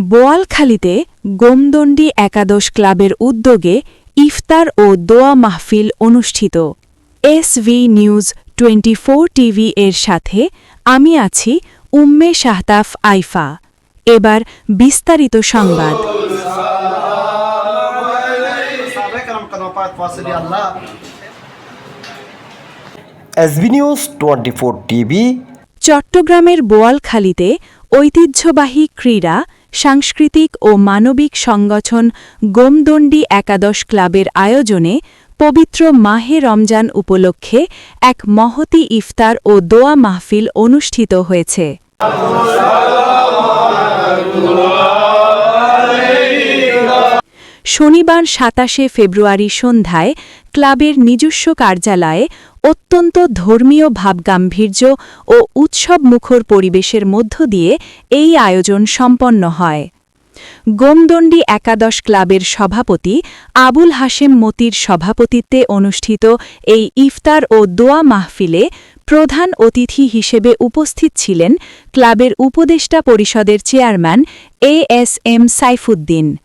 বোয়ালখালীতে গোমদণ্ডী একাদশ ক্লাবের উদ্যোগে ইফতার ও দোয়া মাহফিল অনুষ্ঠিত। SV নিউজ 24 টিভি এর সাথে আমি আছি উম্মে শাহতাফ আইফা। এবার বিস্তারিত সংবাদ। SV নিউজ 24 টিভি চট্টগ্রামের বোয়ালখালীতে ঐতিহ্যবাহী ক্রীড়া, সাংস্কৃতিক ও মানবিক সংগঠন গোমদণ্ডী একাদশ ক্লাবের আয়োজনে পবিত্র মাহে রমজান উপলক্ষে এক মহতী ইফতার ও দোয়া মাহফিল অনুষ্ঠিত হয়েছে। শনিবার ২৭শে ফেব্রুয়ারি সন্ধ্যায় ক্লাবের নিজস্ব কার্যালয়ে অত্যন্ত ধর্মীয় ভাবগাম্ভীর্য ও উৎসবমুখর পরিবেশের মধ্য দিয়ে এই আয়োজন সম্পন্ন হয়। গোমদণ্ডী একাদশ ক্লাবের সভাপতি আবুল হাশেম মতির সভাপতিত্বে অনুষ্ঠিত এই ইফতার ও দোয়া মাহফিলে প্রধান অতিথি হিসেবে উপস্থিত ছিলেন ক্লাবের উপদেষ্টা পরিষদের চেয়ারম্যান ASM সাইফুদ্দিন।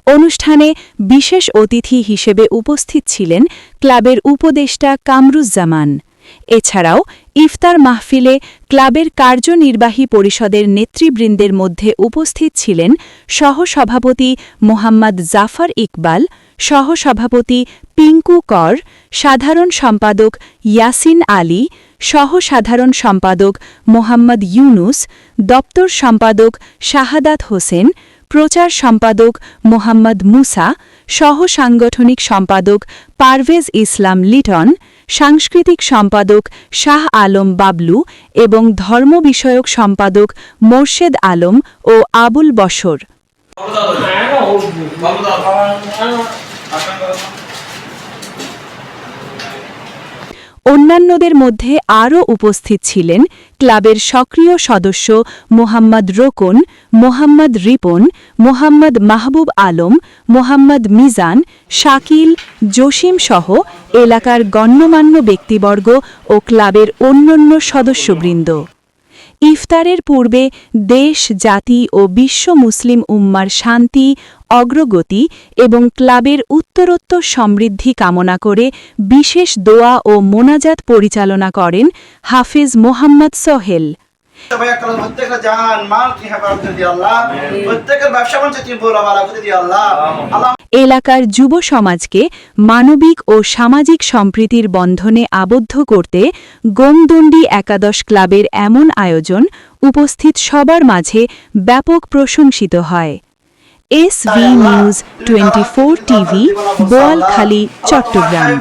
অনুষ্ঠানে বিশেষ অতিথি হিসেবে উপস্থিত ছিলেন ক্লাবের উপদেষ্টা কামরুজ্জামান। এছাড়াও ইফতার মাহফিলে ক্লাবের কার্যনির্বাহী পরিষদের নেতৃবৃন্দের মধ্যে উপস্থিত ছিলেন সহসভাপতি মোহাম্মদ জাফর ইকবাল, সহসভাপতি পিঙ্কু কর, সাধারণ সম্পাদক ইয়াসিন আলী, সহ-সাধারণ সম্পাদক মোহাম্মদ ইউনুস, দপ্তর সম্পাদক শাহাদাত হোসেন, প্রচার সম্পাদক মোহাম্মদ মুসা, সহ-সাংগঠনিক সম্পাদক পারভেজ ইসলাম লিটন, সাংস্কৃতিক সম্পাদক শাহ আলম বাবলু এবং ধর্ম বিষয়ক সম্পাদক মোর্শেদ আলম ও আবুল বশর। অন্যান্যদের মধ্যে আরও উপস্থিত ছিলেন ক্লাবের সক্রিয় সদস্য মোহাম্মদ রোকন, মোহাম্মদ রিপন, মোহাম্মদ মাহবুব আলম, মোহাম্মদ মিজান, শাকিল, জসিম সহ এলাকার গণ্যমান্য ব্যক্তিবর্গ ও ক্লাবের অন্যান্য সদস্যবৃন্দ। ইফতারের পূর্বে দেশ, জাতি ও বিশ্ব মুসলিম উম্মার শান্তি, অগ্রগতি এবং ক্লাবের উত্তরোত্তর সমৃদ্ধি কামনা করে বিশেষ দোয়া ও মোনাজাত পরিচালনা করেন হাফেজ মোহাম্মদ সোহেল। এলাকার যুব সমাজকে মানবিক ও সামাজিক সম্প্রীতির বন্ধনে আবদ্ধ করতে গোমদণ্ডী একাদশ ক্লাবের এমন আয়োজন উপস্থিত সবার মাঝে ব্যাপক প্রশংসিত হয়। SV news 24 TV, Boalkhali, Chittagong.